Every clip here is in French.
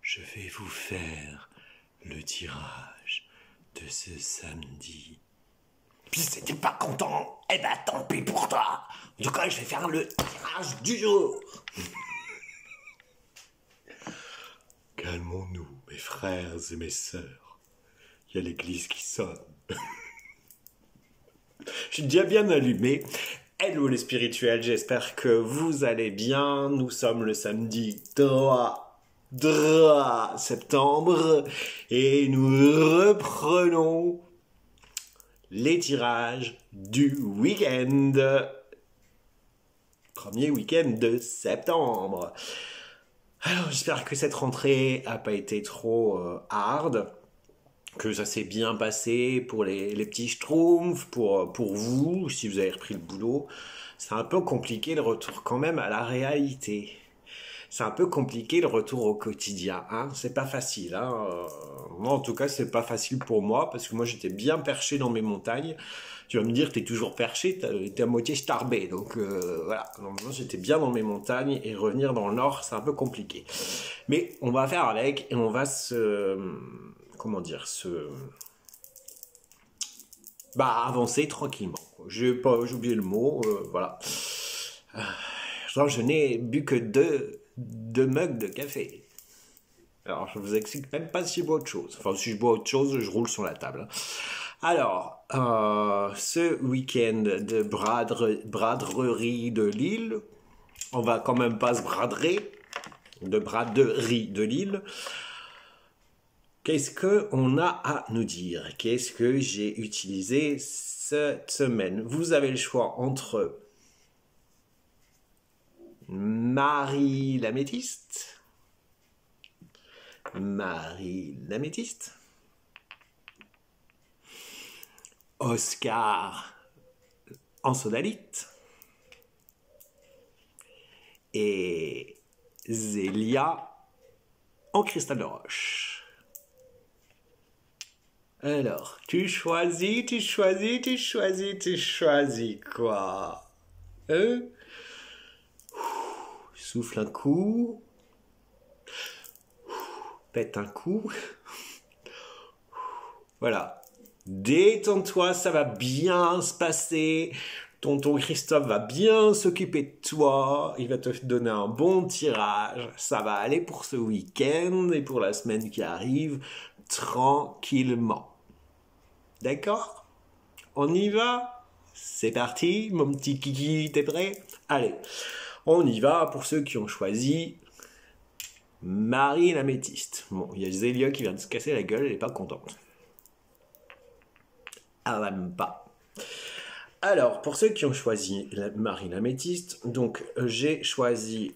je vais vous faire le tirage de ce samedi. Puis si t'es pas content, eh ben tant pis pour toi. En tout cas, je vais faire le tirage du jour. Calmons-nous, mes frères et mes sœurs. Il y a l'église qui sonne. Je suis déjà bien allumé. Hello les spirituels, j'espère que vous allez bien. Nous sommes le samedi 3 septembre et nous reprenons les tirages du week-end. Premier week-end de septembre. Alors j'espère que cette rentrée n'a pas été trop hard, que ça s'est bien passé pour les petits schtroumpfs, pour vous, si vous avez repris le boulot. C'est un peu compliqué le retour quand même à la réalité. C'est un peu compliqué le retour au quotidien, hein. C'est pas facile, hein. Moi en tout cas c'est pas facile pour moi, parce que moi j'étais bien perché dans mes montagnes. Tu vas me dire, t'es toujours perché, t'es à moitié starbé. Donc voilà, donc, moi j'étais bien dans mes montagnes et revenir dans le nord, c'est un peu compliqué. Mais on va faire avec et on va comment dire, avancer tranquillement. J'ai oublié le mot, voilà. Genre, je n'ai bu que deux mugs de café. Alors, je vous explique même pas si je bois autre chose. Enfin, si je bois autre chose, je roule sur la table. Alors, ce week-end de braderie de Lille, on va quand même pas se braderer, de braderie de Lille. Qu'est-ce qu'on a à nous dire? Qu'est-ce que j'ai utilisé cette semaine? Vous avez le choix entre Marie l'améthyste, Oscar en sodalite et Zélia en cristal de roche. Alors, tu choisis quoi? Souffle un coup. Pète un coup. Voilà. Détends-toi, ça va bien se passer. Tonton Christophe va bien s'occuper de toi. Il va te donner un bon tirage. Ça va aller pour ce week-end et pour la semaine qui arrive tranquillement. D'accord? On y va? C'est parti, mon petit kiki, t'es prêt? Allez, on y va pour ceux qui ont choisi Marie l'améthyste. Bon, il y a Zélia qui vient de se casser la gueule, elle est pas contente. Elle n'aime pas. Alors, pour ceux qui ont choisi Marie l'améthyste, donc j'ai choisi,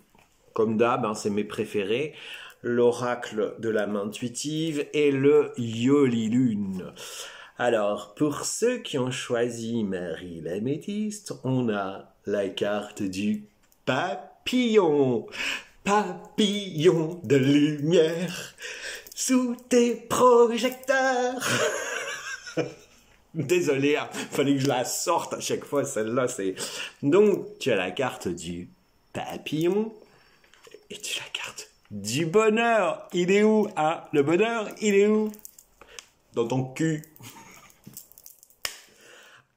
comme d'hab, hein, c'est mes préférés, l'oracle de la main intuitive et le Yoli-Lune. Alors, pour ceux qui ont choisi Marie l'améthyste, on a la carte du papillon. Papillon de lumière sous tes projecteurs. Désolé, hein, fallait que je la sorte à chaque fois, celle-là, c'est... Donc, tu as la carte du papillon et tu as la carte du bonheur. Il est où, hein? Le bonheur, il est où? Dans ton cul.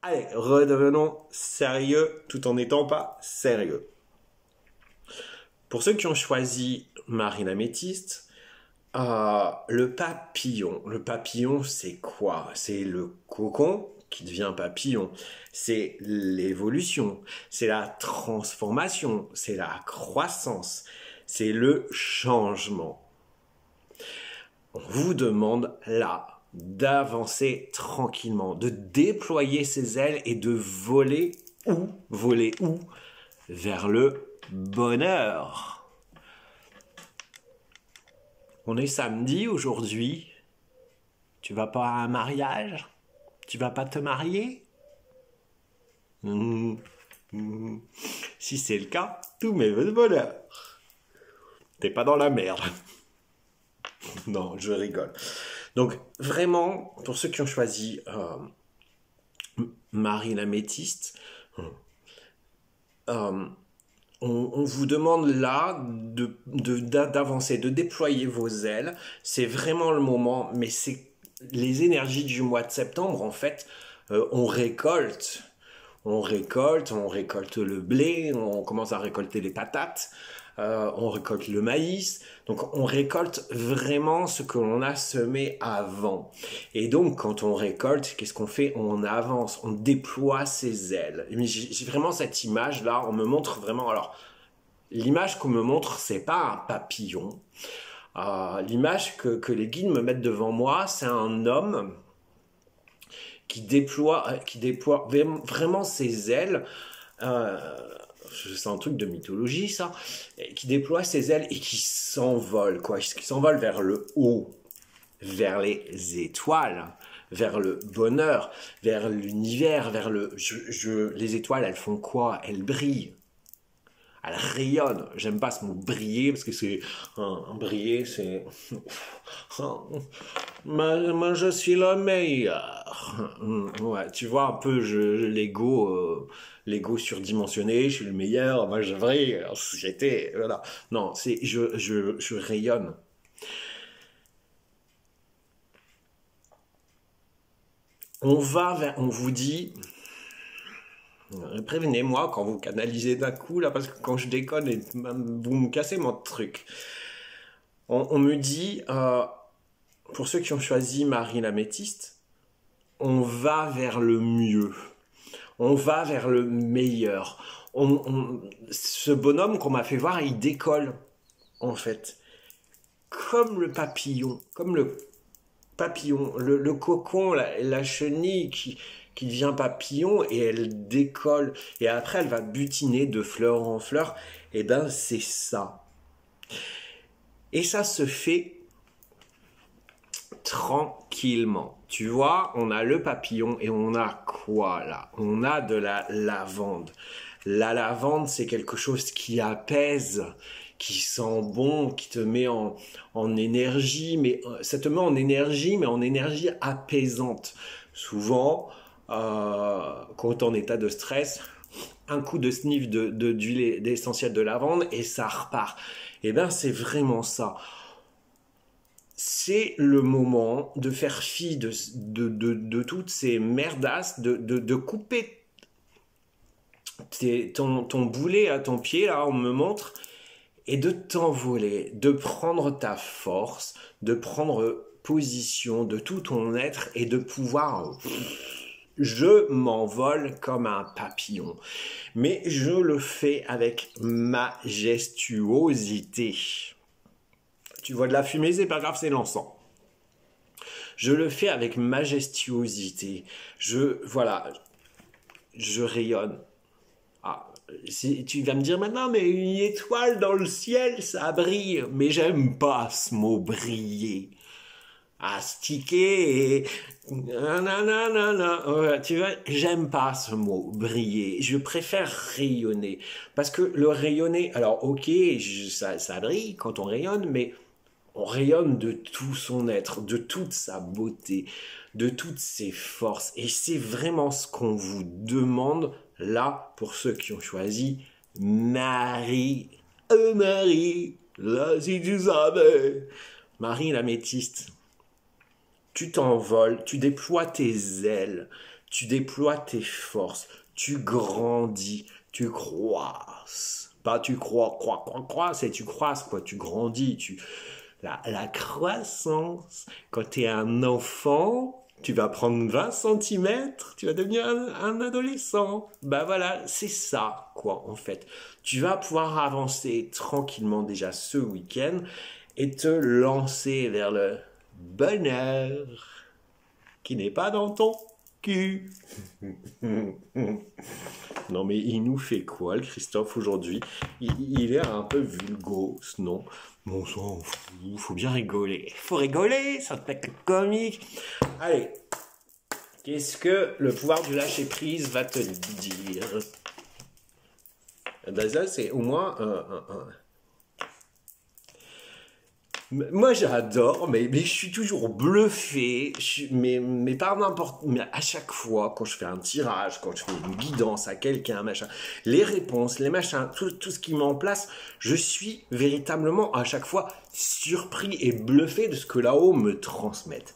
Allez, redevenons sérieux tout en n'étant pas sérieux. Pour ceux qui ont choisi Marie l'améthyste, le papillon, c'est quoi? C'est le cocon qui devient papillon. C'est l'évolution, c'est la transformation, c'est la croissance, c'est le changement. On vous demande là d'avancer tranquillement, de déployer ses ailes et de voler où? Vers le bonheur. On est samedi aujourd'hui. Tu vas pas à un mariage? Tu vas pas te marier? Si c'est le cas, tous mes vœux de bonheur. T'es pas dans la merde. Non, je rigole. Donc vraiment, pour ceux qui ont choisi Marie l'améthyste, on vous demande là d'avancer, de déployer vos ailes. C'est vraiment le moment, mais c'est les énergies du mois de septembre, en fait, on récolte. On récolte le blé, on commence à récolter les patates, on récolte le maïs. Donc on récolte vraiment ce que l'on a semé avant. Et donc quand on récolte, qu'est-ce qu'on fait? On avance, on déploie ses ailes. J'ai vraiment cette image là, on me montre vraiment... Alors l'image qu'on me montre, c'est pas un papillon. L'image que les guides me mettent devant moi, c'est un homme qui déploie vraiment ses ailes. C'est un truc de mythologie, ça. Qui déploie ses ailes et qui s'envole, quoi. Qui s'envole vers le haut, vers les étoiles, vers le bonheur, vers l'univers, vers le... Les étoiles, elles font quoi? Elles brillent. Elle rayonne. J'aime pas ce mot briller parce que c'est un briller, c'est moi je suis le meilleur. Ouais, tu vois un peu l'ego surdimensionné. Je suis le meilleur. Moi je brille en société. Voilà. Non, c'est je rayonne. On vous dit. Prévenez-moi quand vous canalisez d'un coup, là, parce que quand je déconne, vous me cassez mon truc. On me dit, pour ceux qui ont choisi Marie l'améthyste, on va vers le mieux. On va vers le meilleur. Ce bonhomme qu'on m'a fait voir, il décolle, en fait. Comme le papillon, le cocon, la chenille qui devient papillon et elle décolle et après elle va butiner de fleur en fleur. Et ben c'est ça. Et ça se fait tranquillement. Tu vois, on a le papillon et on a quoi là? On a de la lavande. La lavande, c'est quelque chose qui apaise, qui sent bon, qui te met en énergie, mais ça te met en énergie, mais en énergie apaisante. Souvent, quand tu es en état de stress, un coup de sniff d'huile essentielle de lavande et ça repart. Et bien, c'est vraiment ça. C'est le moment de faire fi de toutes ces merdasses, de couper ton boulet à ton pied, là, on me montre, et de t'envoler, de prendre ta force, de prendre position de tout ton être et de pouvoir... Je m'envole comme un papillon, mais je le fais avec majestuosité. Tu vois de la fumée, c'est pas grave, c'est l'encens. Je le fais avec majestuosité. Voilà, je rayonne. Si tu vas me dire maintenant, mais une étoile dans le ciel, ça brille. Mais j'aime pas ce mot briller. Astiquer et nanana. Tu vois, j'aime pas ce mot briller. Je préfère rayonner parce que le rayonner, alors ok, ça brille quand on rayonne, mais on rayonne de tout son être, de toute sa beauté, de toutes ses forces. Et c'est vraiment ce qu'on vous demande là pour ceux qui ont choisi Marie. Marie, là si tu savais. Marie l'améthyste. Tu t'envoles, tu déploies tes ailes, tu déploies tes forces, tu grandis, tu croisses. Pas tu crois, c'est tu croisses, quoi, tu grandis, la croissance. Quand tu es un enfant, tu vas prendre 20 centimètres, tu vas devenir un adolescent. Bah voilà, c'est ça, quoi, en fait. Tu vas pouvoir avancer tranquillement déjà ce week-end et te lancer vers le bonheur qui n'est pas dans ton cul. Non mais il nous fait quoi le Christophe aujourd'hui? Il est un peu vulgos, non? Bon, ça, faut bien rigoler. Faut rigoler, ça te fait comique. Allez, qu'est-ce que le pouvoir du lâcher prise va te dire? Ben ça c'est au moins Moi j'adore, mais je suis toujours bluffé, mais par n'importe, mais à chaque fois quand je fais un tirage, quand je fais une guidance à quelqu'un, machin, les réponses, les machins, tout ce qui met en place, je suis véritablement à chaque fois surpris et bluffé de ce que là-haut me transmettent.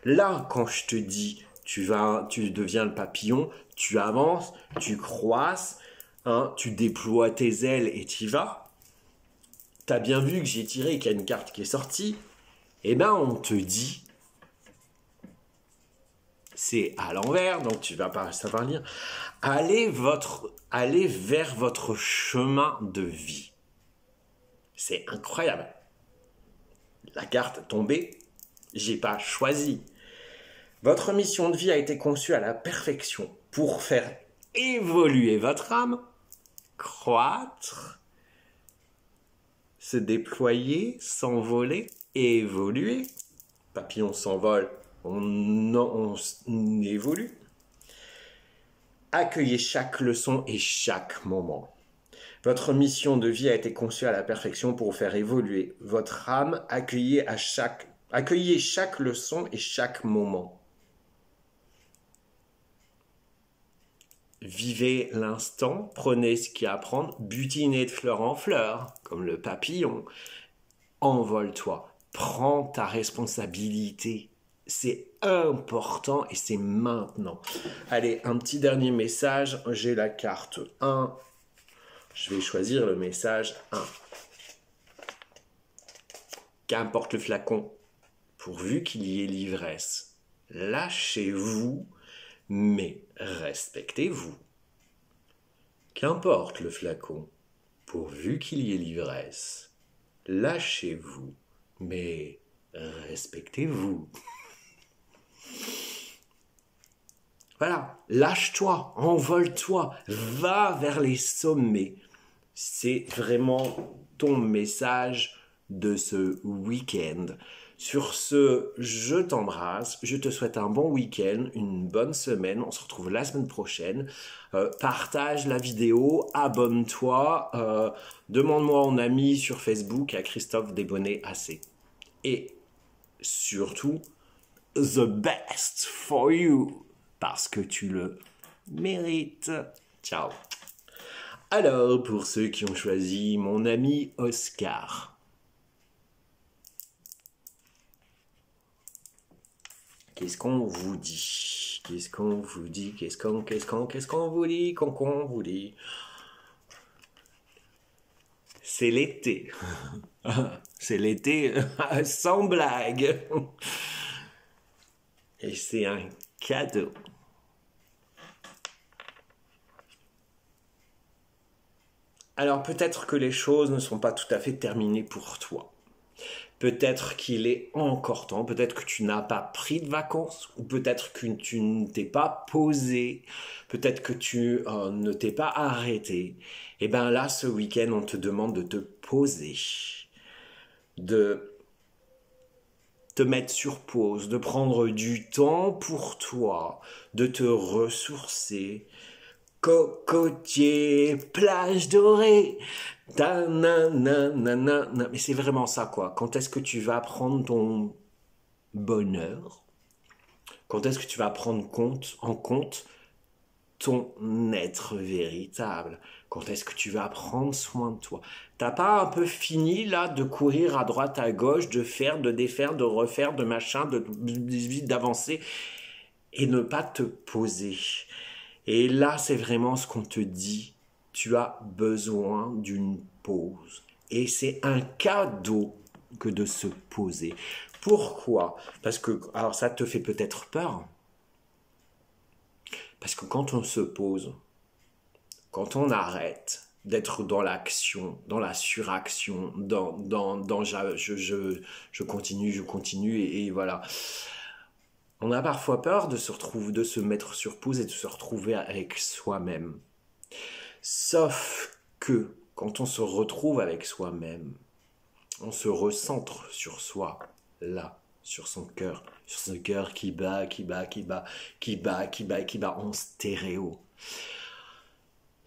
Là, quand je te dis, tu deviens le papillon, tu avances, tu croisses, hein, tu déploies tes ailes et tu y vas. T'as bien vu que j'ai tiré et qu'il y a une carte qui est sortie, eh ben on te dit, c'est à l'envers, donc tu vas pas savoir lire, allez vers votre chemin de vie. C'est incroyable. La carte est tombée, j'ai pas choisi. Votre mission de vie a été conçue à la perfection pour faire évoluer votre âme, croître, se déployer, s'envoler et évoluer. Papillon s'envole, on évolue. Accueillez chaque leçon et chaque moment. Votre mission de vie a été conçue à la perfection pour faire évoluer votre âme. Accueillez chaque leçon et chaque moment. Vivez l'instant, prenez ce qu'il y a à prendre, butinez de fleur en fleur, comme le papillon. Envole-toi, prends ta responsabilité. C'est important et c'est maintenant. Allez, un petit dernier message. J'ai la carte 1. Je vais choisir le message 1. Qu'importe le flacon, pourvu qu'il y ait l'ivresse. Lâchez-vous, mais respectez-vous. Qu'importe le flacon, pourvu qu'il y ait l'ivresse. Lâchez-vous, mais respectez-vous. Voilà, lâche-toi, envole-toi, va vers les sommets. C'est vraiment ton message de ce week-end. Sur ce, je t'embrasse, je te souhaite un bon week-end, une bonne semaine, on se retrouve la semaine prochaine. Partage la vidéo, abonne-toi, demande-moi en ami sur Facebook à Christophe Desbonnets AC. Et surtout, the best for you, parce que tu le mérites. Ciao. Alors, pour ceux qui ont choisi mon ami Oscar, qu'est-ce qu'on vous dit? Qu'est-ce qu'on vous dit? Qu'est-ce qu'on vous dit? Qu'on vous dit? C'est l'été. C'est l'été sans blague. Et c'est un cadeau. Alors peut-être que les choses ne sont pas tout à fait terminées pour toi. Peut-être qu'il est encore temps, peut-être que tu n'as pas pris de vacances, ou peut-être que tu ne t'es pas posé, peut-être que tu ne t'es pas arrêté. Et bien là, ce week-end, on te demande de te poser, de te mettre sur pause, de prendre du temps pour toi, de te ressourcer. Cocotier, plage dorée, mais c'est vraiment ça quoi. Quand est-ce que tu vas prendre ton bonheur? Quand est-ce que tu vas prendre en compte ton être véritable? Quand est-ce que tu vas prendre soin de toi? T'as pas un peu fini là de courir à droite à gauche, de faire, de défaire, de refaire, de machin, d'avancer et ne pas te poser? Et là, c'est vraiment ce qu'on te dit. Tu as besoin d'une pause. Et c'est un cadeau que de se poser. Pourquoi? Parce que, alors ça te fait peut-être peur. Parce que quand on se pose, quand on arrête d'être dans l'action, dans la suraction, je continue et voilà. On a parfois peur de se mettre sur pause et de se retrouver avec soi-même. Sauf que quand on se retrouve avec soi-même, on se recentre sur soi, là, sur son cœur qui bat en stéréo.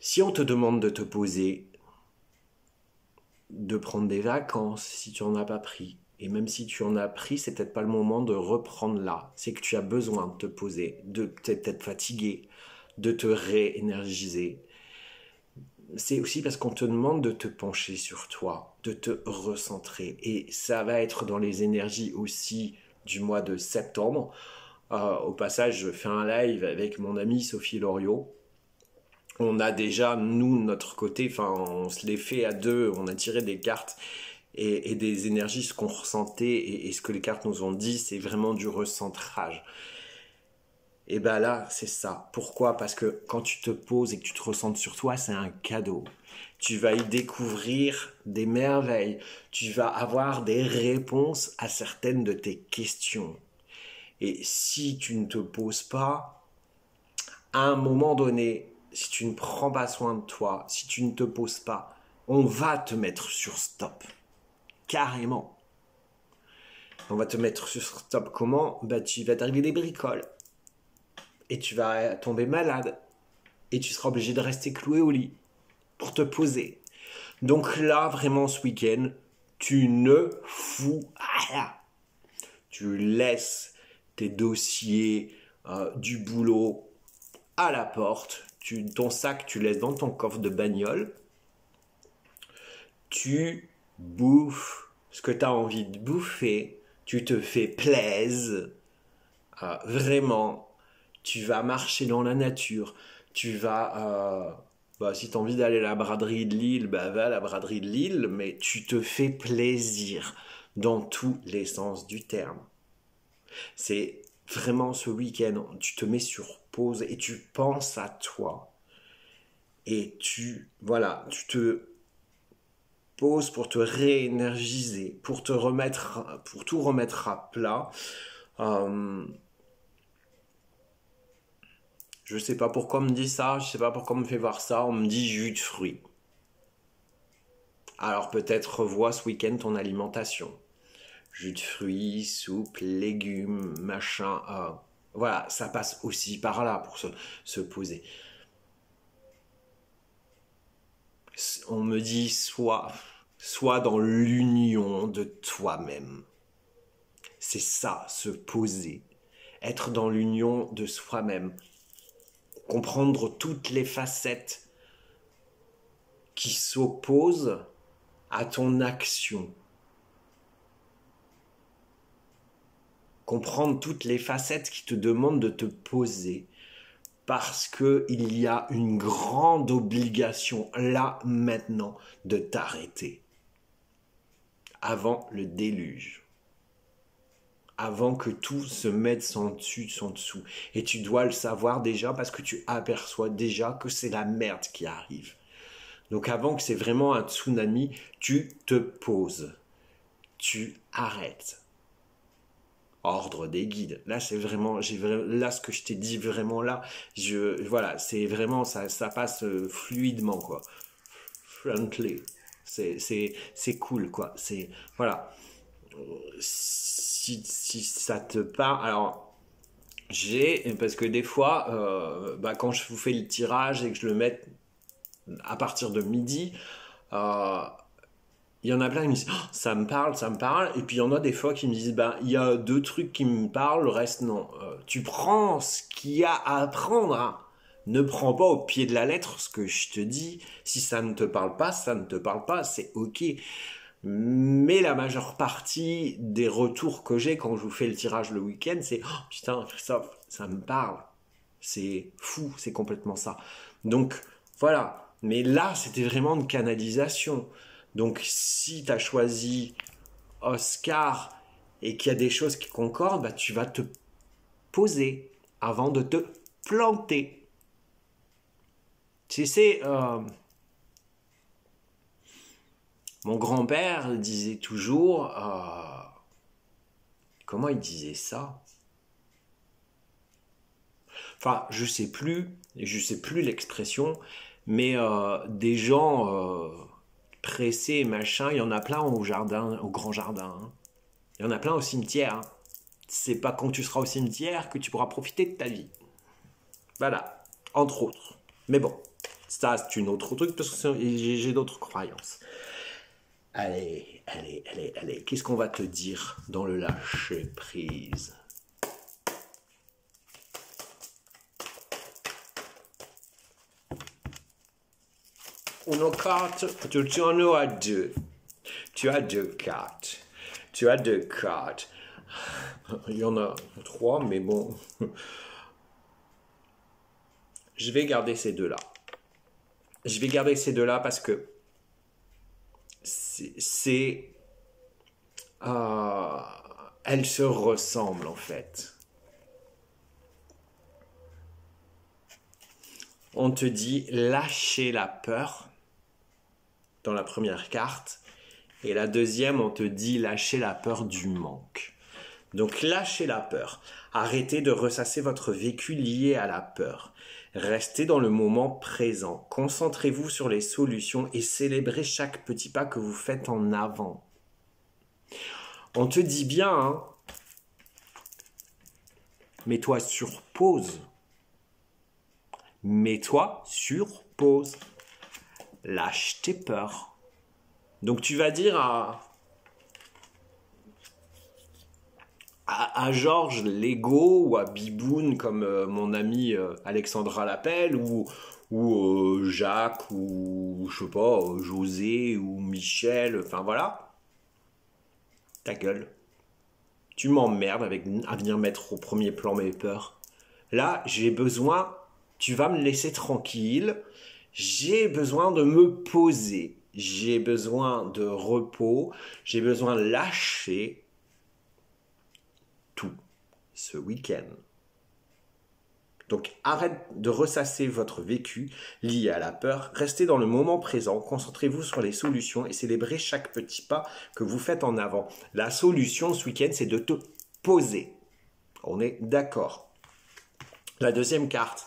Si on te demande de te poser, de prendre des vacances si tu n'en as pas pris, Et même si tu en as pris, c'est peut-être pas le moment de reprendre là. C'est que tu as besoin de te poser, de peut-être être fatigué, de te réénergiser. C'est aussi parce qu'on te demande de te pencher sur toi, de te recentrer. Et ça va être dans les énergies aussi du mois de septembre. Au passage, je fais un live avec mon amie Sophie Loriot. On a déjà, nous, de notre côté, enfin, on se l'est fait à deux, on a tiré des cartes et des énergies, ce qu'on ressentait et ce que les cartes nous ont dit, c'est vraiment du recentrage. Et ben là, c'est ça. Pourquoi? Parce que quand tu te poses et que tu te recentres sur toi, c'est un cadeau. Tu vas y découvrir des merveilles. Tu vas avoir des réponses à certaines de tes questions. Et si tu ne te poses pas, à un moment donné, si tu ne prends pas soin de toi, si tu ne te poses pas, on va te mettre sur stop. Carrément. On va te mettre sur stop. Comment? Bah, tu vas t'arriver des bricoles. Et tu vas tomber malade. Et tu seras obligé de rester cloué au lit pour te poser. Donc là, vraiment, ce week-end, tu ne fous rien. Tu laisses tes dossiers du boulot à la porte. Ton sac, tu laisses dans ton coffre de bagnole. Tu bouffes ce que tu as envie de bouffer. Tu te fais plaisir. Vraiment, tu vas marcher dans la nature. Tu vas... si tu as envie d'aller à la braderie de Lille, bah va à la braderie de Lille, mais tu te fais plaisir dans tous les sens du terme. C'est vraiment ce week-end, tu te mets sur pause et tu penses à toi. Et tu te poses pour te réénergiser, pour tout remettre à plat. Je sais pas pourquoi on me dit ça, je sais pas pourquoi on me fait voir ça, on me dit jus de fruits. Alors peut-être revois ce week-end ton alimentation. Jus de fruits, soupe, légumes, machin. Voilà, ça passe aussi par là pour se poser. On me dit sois dans l'union de toi-même. C'est ça, se poser. Être dans l'union de soi-même. Comprendre toutes les facettes qui s'opposent à ton action. Comprendre toutes les facettes qui te demandent de te poser. Parce qu'il y a une grande obligation, là, maintenant, de t'arrêter. Avant le déluge. Avant que tout se mette sans dessus, sans dessous. Et tu dois le savoir déjà parce que tu aperçois déjà que c'est la merde qui arrive. Donc avant que c'est vraiment un tsunami, tu te poses. Tu arrêtes. Ordre des guides. Là, c'est vraiment, là, ce que je t'ai dit vraiment là, voilà, c'est vraiment, ça passe fluidement, quoi. Friendly. C'est cool, quoi. C'est, voilà. Si ça te parle, alors, parce que des fois, quand je vous fais le tirage et que je le mets à partir de midi, il y en a plein qui me disent oh, ça me parle, et puis il y en a des fois qui me disent il y a 2 trucs qui me parlent, le reste non. Tu prends ce qu'il y a à apprendre, hein. Ne prends pas au pied de la lettre ce que je te dis. Si ça ne te parle pas, ça ne te parle pas, c'est ok. Mais la majeure partie des retours que j'ai quand je vous fais le tirage le week-end, c'est oh, putain, ça me parle. C'est fou, c'est complètement ça. Donc voilà. Mais là, c'était vraiment une canalisation. Donc si tu as choisi Oscar et qu'il y a des choses qui concordent, tu vas te poser avant de te planter. Tu sais, mon grand-père disait toujours, comment il disait ça? Enfin, je sais plus l'expression, mais des gens pressés, machin, il y en a plein au jardin, au grand jardin. Hein. Il y en a plein au cimetière. Hein. C'est pas quand tu seras au cimetière que tu pourras profiter de ta vie. Voilà, entre autres. Mais bon, ça c'est une autre truc parce que j'ai d'autres croyances. Allez, allez, allez, allez. Qu'est-ce qu'on va te dire dans le lâcher prise? Une carte, tu en auras deux. Tu as deux cartes. Tu as deux cartes. Il y en a trois, mais bon. Je vais garder ces deux-là. Je vais garder ces deux-là parce que elles se ressemblent en fait. On te dit lâcher la peur dans la première carte. Et la deuxième, on te dit lâcher la peur du manque. Donc lâchez la peur. Arrêtez de ressasser votre vécu lié à la peur. Restez dans le moment présent. Concentrez-vous sur les solutions et célébrez chaque petit pas que vous faites en avant. On te dit bien, hein, mets-toi sur pause. Mets-toi sur pause. Lâche tes peurs. Donc tu vas dire à Georges Lego ou à Biboun comme mon ami Alexandra l'appelle ou Jacques ou je sais pas José ou Michel, enfin voilà, ta gueule, tu m'emmerdes à venir mettre au premier plan mes peurs. Là j'ai besoin, tu vas me laisser tranquille, j'ai besoin de me poser, j'ai besoin de repos, j'ai besoin de lâcher tout ce week-end. Donc arrête de ressasser votre vécu lié à la peur, restez dans le moment présent, concentrez-vous sur les solutions et célébrez chaque petit pas que vous faites en avant. La solution ce week-end, c'est de te poser. On est d'accord. La deuxième carte,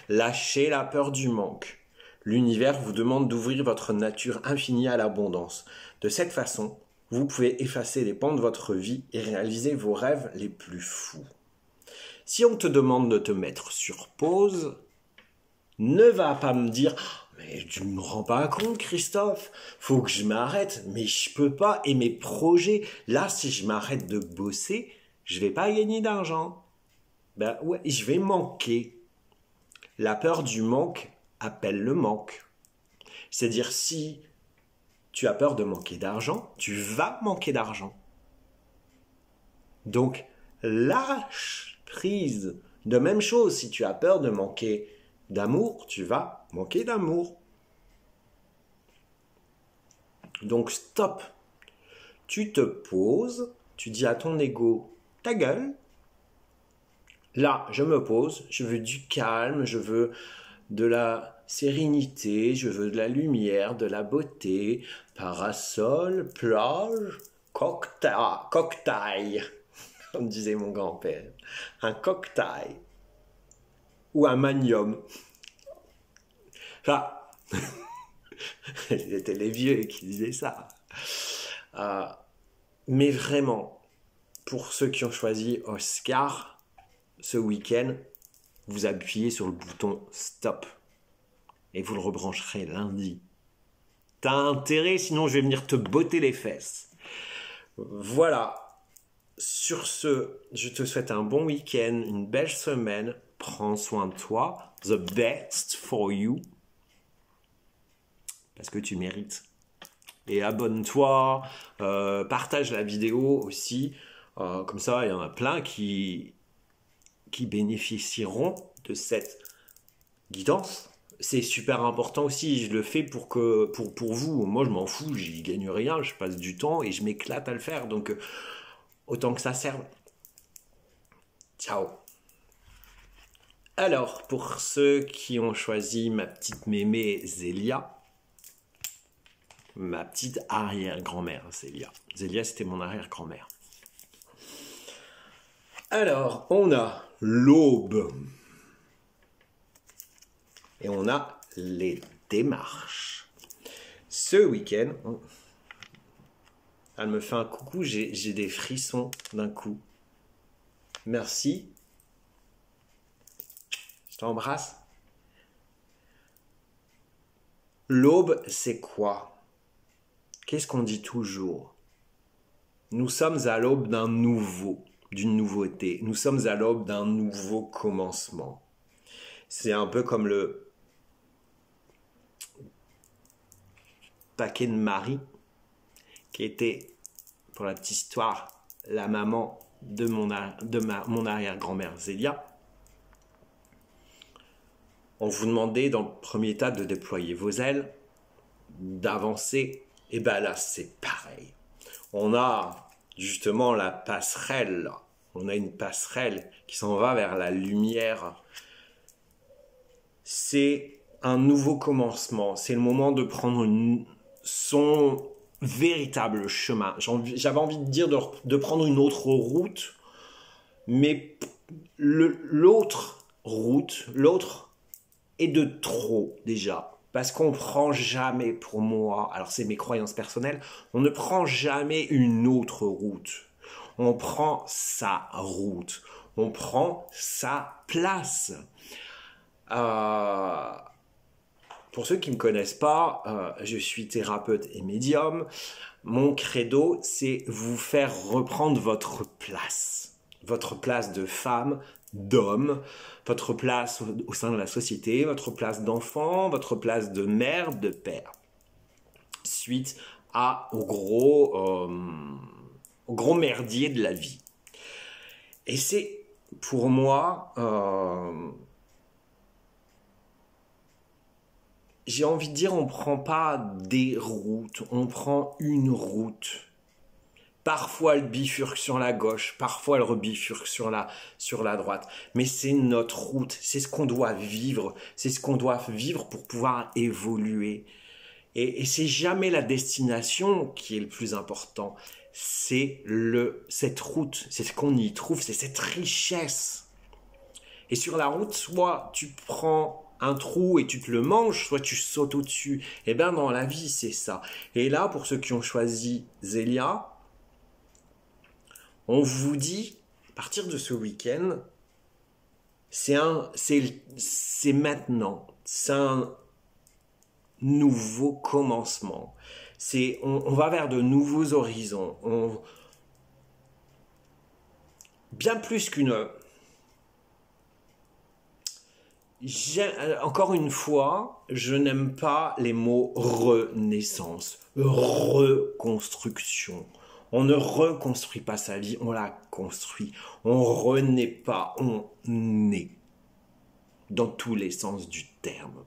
lâchez la peur du manque. L'univers vous demande d'ouvrir votre nature infinie à l'abondance. De cette façon, vous pouvez effacer les pans de votre vie et réaliser vos rêves les plus fous. Si on te demande de te mettre sur pause, ne va pas me dire « Mais tu ne me rends pas compte, Christophe, faut que je m'arrête, mais je peux pas, et mes projets, là, si je m'arrête de bosser, je vais pas gagner d'argent. » Ben ouais, je vais manquer. La peur du manque appelle le manque. C'est-à-dire si tu as peur de manquer d'argent, tu vas manquer d'argent. Donc, lâche prise. De même chose, si tu as peur de manquer d'amour, tu vas manquer d'amour. Donc, stop. Tu te poses, tu dis à ton ego, ta gueule. Là, je me pose, je veux du calme, je veux de la sérénité, je veux de la lumière, de la beauté, parasol, plage, cocktail, comme disait mon grand-père, un cocktail ou un manium. Enfin, c'était les vieux qui disaient ça. Mais vraiment, pour ceux qui ont choisi Oscar, ce week-end, vous appuyez sur le bouton stop et vous le rebrancherez lundi. T'as intérêt, sinon je vais venir te botter les fesses. Voilà. Sur ce, je te souhaite un bon week-end, une belle semaine. Prends soin de toi. The best for you. Parce que tu mérites. Et abonne-toi. Partage la vidéo aussi. Comme ça, il y en a plein qui bénéficieront de cette guidance. C'est super important aussi, je le fais pour vous. Moi, je m'en fous, j'y gagne rien, je passe du temps et je m'éclate à le faire. Donc, autant que ça serve. Ciao. Alors, pour ceux qui ont choisi ma petite mémé Zélia, ma petite arrière-grand-mère Zélia. Zélia, c'était mon arrière-grand-mère. Alors, on a l'aube. Et on a les démarches. Ce week-end, elle me fait un coucou, j'ai des frissons d'un coup. Merci. Je t'embrasse. L'aube, c'est quoi? qu'est-ce qu'on dit toujours? Nous sommes à l'aube d'une nouveauté. Nous sommes à l'aube d'un nouveau commencement. C'est un peu comme le paquet de Marie, qui était, pour la petite histoire, la maman de mon arrière-grand-mère Zélia. On vous demandait dans le premier étape de déployer vos ailes, d'avancer, et bien là c'est pareil. On a justement la passerelle, on a une passerelle qui s'en va vers la lumière. C'est un nouveau commencement, c'est le moment de prendre son véritable chemin. J'avais envie de dire de prendre une autre route, mais l'autre est de trop déjà. Parce qu'on prend jamais, pour moi, alors c'est mes croyances personnelles, on ne prend jamais une autre route. On prend sa route. On prend sa place. Pour ceux qui ne me connaissent pas, je suis thérapeute et médium. Mon credo, c'est vous faire reprendre votre place. Votre place de femme, d'homme, votre place au sein de la société, votre place d'enfant, votre place de mère, de père. Suite au gros merdier de la vie. Et c'est, pour moi, j'ai envie de dire, on ne prend pas des routes, on prend une route. Parfois, elle bifurque sur la gauche, parfois, elle rebifurque sur la droite. Mais c'est notre route, c'est ce qu'on doit vivre. C'est ce qu'on doit vivre pour pouvoir évoluer. Et c'est jamais la destination qui est le plus important. C'est cette route, c'est ce qu'on y trouve, c'est cette richesse. Et sur la route, soit tu prends un trou et tu te le manges, soit tu sautes au-dessus. Et bien, dans la vie, c'est ça. Et là, pour ceux qui ont choisi Zélia, on vous dit, à partir de ce week-end, c'est maintenant. C'est un nouveau commencement. On va vers de nouveaux horizons. Bien plus encore une fois, je n'aime pas les mots renaissance, reconstruction. On ne reconstruit pas sa vie, on la construit. On renaît pas, on naît. Dans tous les sens du terme.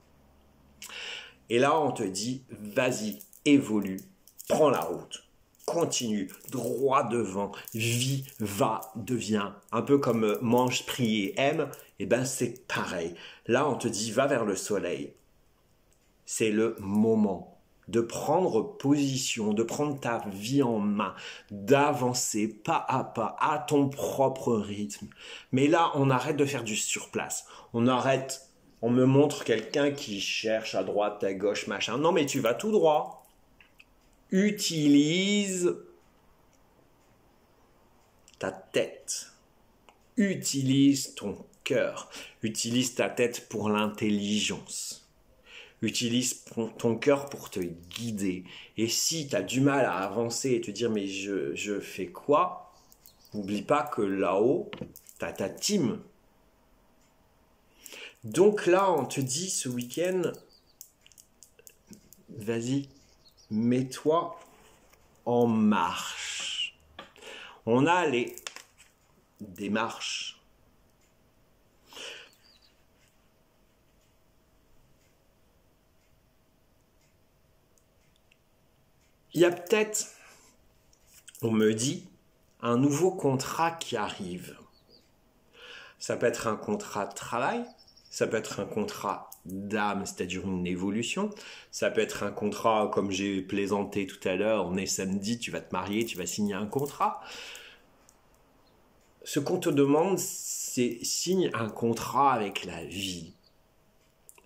Et là, on te dit, vas-y, évolue, prends la route, continue, droit devant, vis, va, deviens. Un peu comme mange, prie et aime, et ben c'est pareil. Là, on te dit, va vers le soleil. C'est le moment de prendre position, de prendre ta vie en main, d'avancer pas à ton propre rythme. Mais là, on arrête de faire du surplace. On me montre quelqu'un qui cherche à droite, à gauche, machin. Non, mais tu vas tout droit. Utilise ta tête. Utilise ton cœur. Utilise ta tête pour l'intelligence. Utilise ton cœur pour te guider. Et si tu as du mal à avancer et te dire mais je fais quoi? N'oublie pas que là-haut, tu as ta team. Donc là, on te dit ce week-end, vas-y, mets-toi en marche. On a les démarches. Il y a peut-être, on me dit, un nouveau contrat qui arrive. Ça peut être un contrat de travail, ça peut être un contrat d'âme, c'est-à-dire une évolution. Ça peut être un contrat, comme j'ai plaisanté tout à l'heure, on est samedi, tu vas te marier, tu vas signer un contrat. Ce qu'on te demande, c'est signe un contrat avec la vie.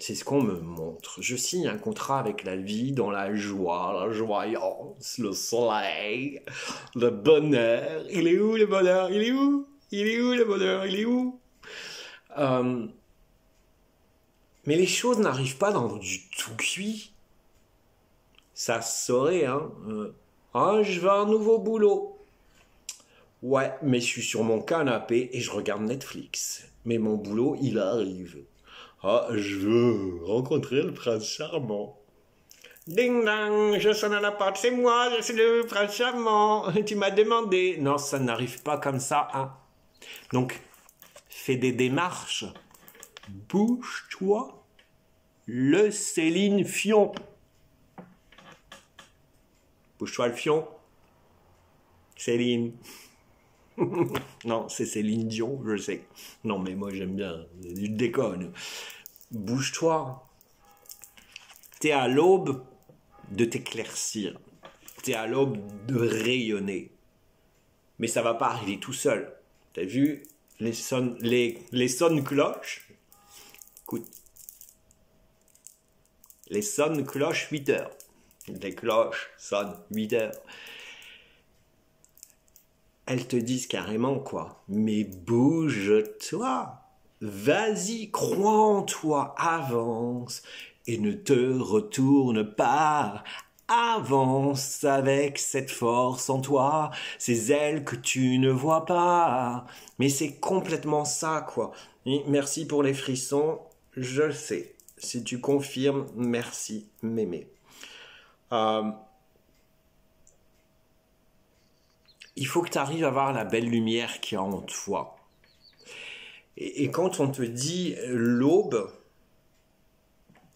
C'est ce qu'on me montre. Je signe un contrat avec la vie dans la joie, la joyance, le soleil, le bonheur. Il est où le bonheur? Il est où? Il est où le bonheur? Il est où? Mais les choses n'arrivent pas dans du tout cuit. Ça se saurait, hein. Ah, je veux un nouveau boulot. Ouais, mais je suis sur mon canapé et je regarde Netflix. Mais mon boulot, il arrive. Ah, je veux rencontrer le prince charmant. Ding dong, je sonne à la porte, c'est moi, je suis le prince charmant. Tu m'as demandé. Non, ça n'arrive pas comme ça, hein. Donc, fais des démarches. Bouge-toi, le Céline Fion. Bouge-toi le fion. Céline. Non, c'est Céline Dion, je sais. Non, mais moi j'aime bien. Du déconne. Bouge-toi. T'es à l'aube de t'éclaircir. T'es à l'aube de rayonner. Mais ça va pas arriver tout seul. T'as vu les sonnes-cloches? Écoute. Les sonnes-cloches 8 heures. Les cloches sonnent 8 heures. Elles te disent carrément quoi? Mais bouge-toi. Vas-y, crois en toi, avance et ne te retourne pas. Avance avec cette force en toi, ces ailes que tu ne vois pas. Mais c'est complètement ça, quoi. Et merci pour les frissons, je le sais. Si tu confirmes, merci, mémé. Il faut que tu arrives à voir la belle lumière qu'il y a en toi. Et quand on te dit l'aube,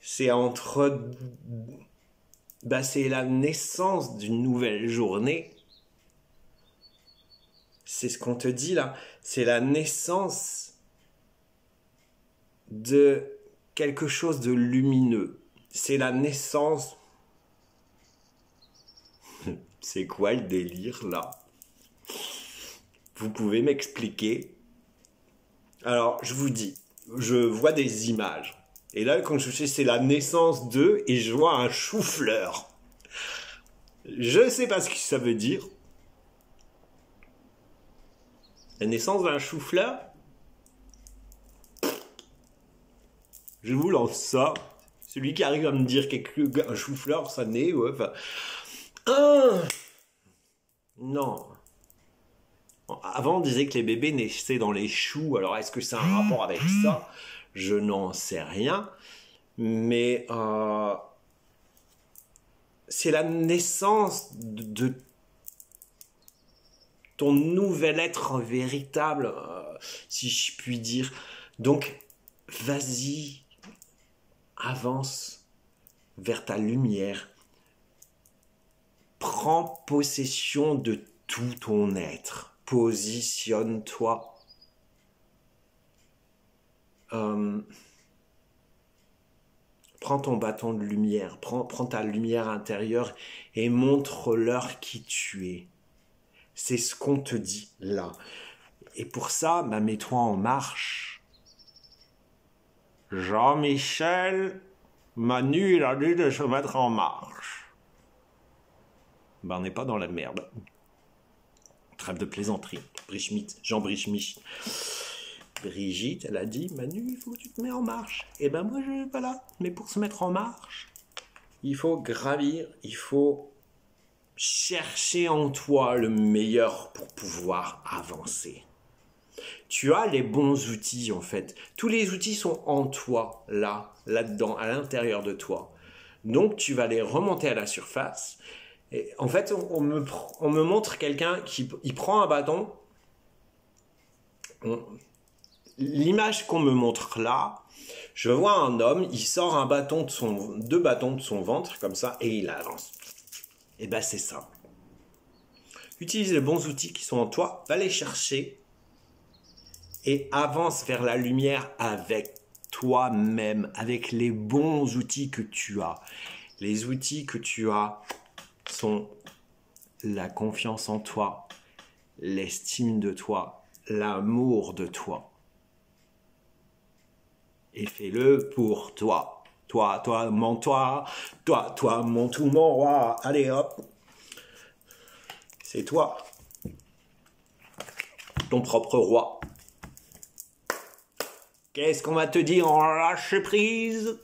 c'est c'est la naissance d'une nouvelle journée. C'est ce qu'on te dit là. C'est la naissance de quelque chose de lumineux. C'est la naissance... C'est quoi le délire là? Vous pouvez m'expliquer? Alors, je vous dis, je vois des images. Et là, quand je sais, c'est la naissance de, et je vois un chou-fleur. Je ne sais pas ce que ça veut dire. La naissance d'un chou-fleur? Je vous lance ça. Celui qui arrive à me dire qu'un chou-fleur, ça naît, ouais, enfin... Non. Avant, on disait que les bébés naissaient dans les choux. Alors, est-ce que c'est un rapport avec ça? Je n'en sais rien. Mais c'est la naissance de ton nouvel être véritable, si je puis dire. Donc, vas-y, avance vers ta lumière. Prends possession de tout ton être. Positionne-toi. Prends ton bâton de lumière, prends ta lumière intérieure et montre-leur qui tu es. C'est ce qu'on te dit là. Et pour ça, mets-toi en marche. Jean-Michel, Manu, il a dit de se mettre en marche. On n'est pas dans la merde. Trêve de plaisanterie. Jean Brichmich. Brigitte, elle a dit, Manu, il faut que tu te mets en marche. Et ben moi, je ne vais pas là. Mais pour se mettre en marche, il faut gravir, il faut chercher en toi le meilleur pour pouvoir avancer. Tu as les bons outils, en fait. Tous les outils sont en toi, là-dedans, à l'intérieur de toi. Donc, tu vas les remonter à la surface. Et en fait, on me montre quelqu'un qui prend un bâton. L'image qu'on me montre là, je vois un homme, il sort deux bâtons de son ventre, comme ça, et il avance. Et ben c'est ça. Utilise les bons outils qui sont en toi, va les chercher, et avance vers la lumière avec toi-même, avec les bons outils que tu as. Les outils que tu as sont la confiance en toi, l'estime de toi, l'amour de toi. Et fais-le pour toi. Toi, mon toi, toi, mon tout, mon roi. Allez, hop. C'est toi. Ton propre roi. Qu'est-ce qu'on va te dire en lâcher prise?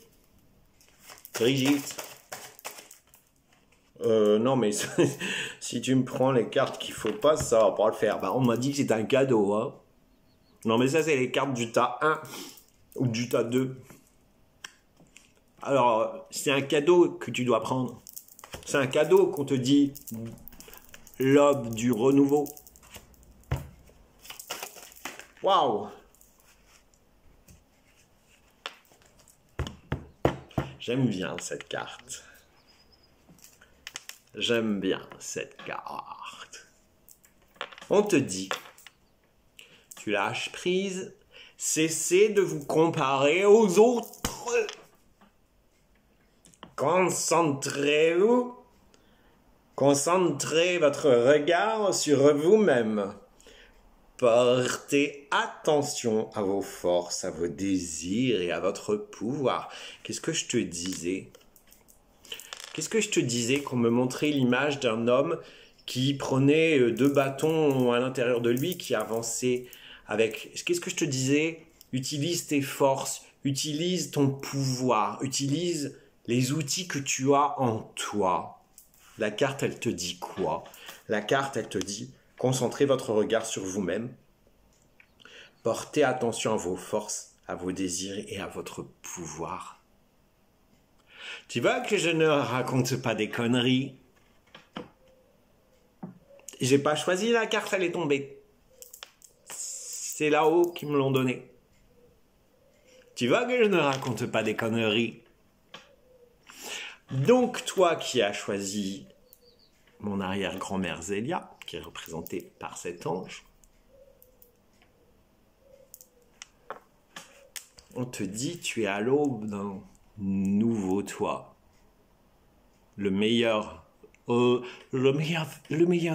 Brigitte. Non, mais si tu me prends les cartes qu'il faut pas, ça va pas le faire. Bah, on m'a dit que c'était un cadeau, hein. Non, mais ça, c'est les cartes du tas 1 ou du tas 2. Alors, c'est un cadeau que tu dois prendre. C'est un cadeau qu'on te dit l'aube du renouveau. Waouh! J'aime bien cette carte. J'aime bien cette carte. On te dit, tu lâches prise, cessez de vous comparer aux autres. Concentrez-vous. Concentrez votre regard sur vous-même. Portez attention à vos forces, à vos désirs et à votre pouvoir. Qu'est-ce que je te disais? Qu'est-ce que je te disais qu'on me montrait l'image d'un homme qui prenait 2 bâtons à l'intérieur de lui, qui avançait avec... Qu'est-ce que je te disais? Utilise tes forces, utilise ton pouvoir, utilise les outils que tu as en toi. La carte, elle te dit quoi? La carte, elle te dit, concentrez votre regard sur vous-même, portez attention à vos forces, à vos désirs et à votre pouvoir. Tu vois que je ne raconte pas des conneries. J'ai pas choisi la carte, elle est tombée. C'est là-haut qu'ils me l'ont donnée. Tu vois que je ne raconte pas des conneries. Donc toi qui as choisi mon arrière-grand-mère Zélia, qui est représentée par cet ange, on te dit tu es à l'aube d'un nouveau toi. Le meilleur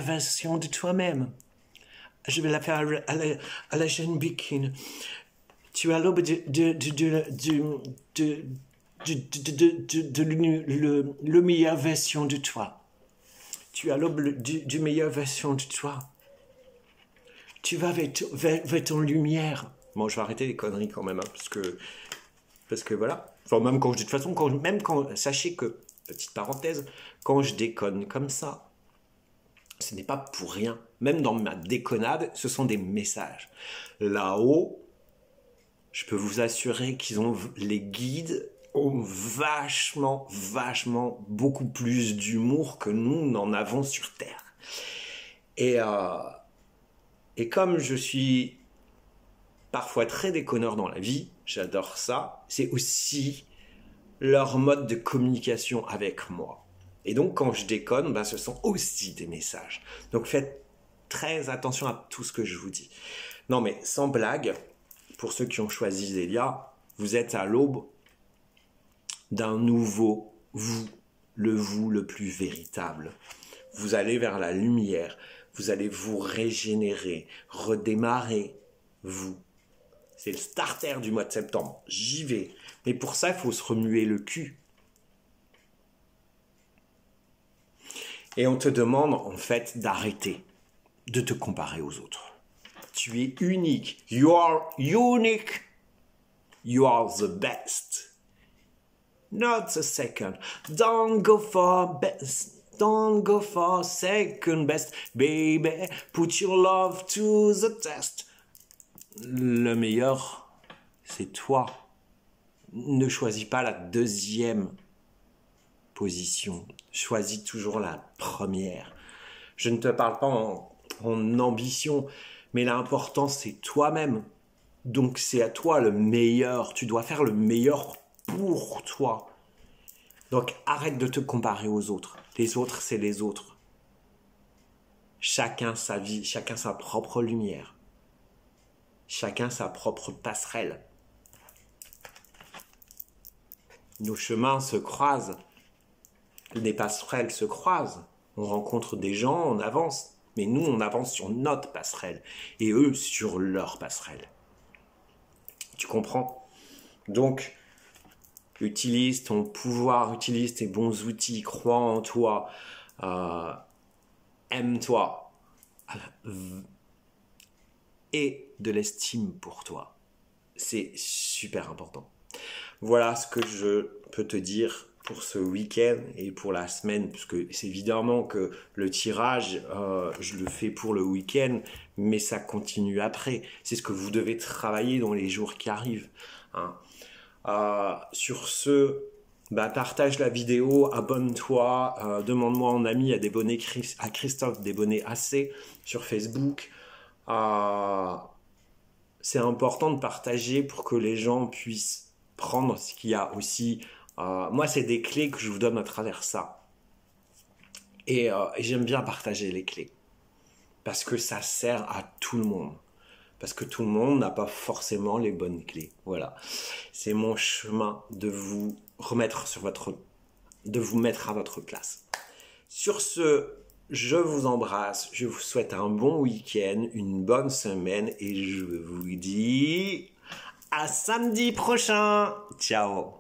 version de toi-même. Je vais la faire à la Jane Birkin. Tu es à l'aube le meilleur version de toi. Tu es à l'aube du meilleur version de toi. Tu vas vers ton lumière. Bon, je vais arrêter les conneries quand même, hein, parce que voilà. Enfin, même quand je dis de toute façon, sachez que, petite parenthèse, quand je déconne comme ça, ce n'est pas pour rien. Même dans ma déconnade, ce sont des messages. Là-haut, je peux vous assurer les guides ont vachement, beaucoup plus d'humour que nous n'en avons sur Terre. Et comme je suis parfois très déconneur dans la vie, j'adore ça, c'est aussi leur mode de communication avec moi. Et donc quand je déconne, ce sont aussi des messages. Donc faites très attention à tout ce que je vous dis. Non mais sans blague, pour ceux qui ont choisi Zélia, vous êtes à l'aube d'un nouveau vous le plus véritable. Vous allez vers la lumière, vous allez vous régénérer, redémarrer, vous. C'est le starter du mois de septembre, j'y vais. Mais pour ça, il faut se remuer le cul. Et on te demande en fait d'arrêter de te comparer aux autres. Tu es unique. You are unique. You are the best. Not the second. Don't go for best. Don't go for second best. Baby, put your love to the test. Le meilleur, c'est toi. Ne choisis pas la deuxième position. Choisis toujours la première. Je ne te parle pas en ambition, mais l'important, c'est toi-même. Donc, c'est à toi le meilleur. Tu dois faire le meilleur pour toi. Donc, arrête de te comparer aux autres. Les autres, c'est les autres. Chacun sa vie, chacun sa propre lumière. Chacun sa propre passerelle. Nos chemins se croisent. Les passerelles se croisent. On rencontre des gens, on avance. Mais nous, on avance sur notre passerelle. Et eux, sur leur passerelle. Tu comprends? Donc, utilise ton pouvoir, utilise tes bons outils, crois en toi, aime-toi. Et de l'estime pour toi. C'est super important. Voilà ce que je peux te dire pour ce week-end et pour la semaine, parce que c'est évidemment que le tirage, je le fais pour le week-end, mais ça continue après. C'est ce que vous devez travailler dans les jours qui arrivent, hein. Sur ce, partage la vidéo, abonne-toi, demande-moi en ami à Christophe Desbonnets AC sur Facebook. C'est important de partager pour que les gens puissent prendre ce qu'il y a aussi. Moi, c'est des clés que je vous donne à travers ça. Et j'aime bien partager les clés. Parce que ça sert à tout le monde. Parce que tout le monde n'a pas forcément les bonnes clés. Voilà. C'est mon chemin de vous remettre de vous mettre à votre place. Sur ce, je vous embrasse. Je vous souhaite un bon week-end, une bonne semaine et je vous dis à samedi prochain. Ciao.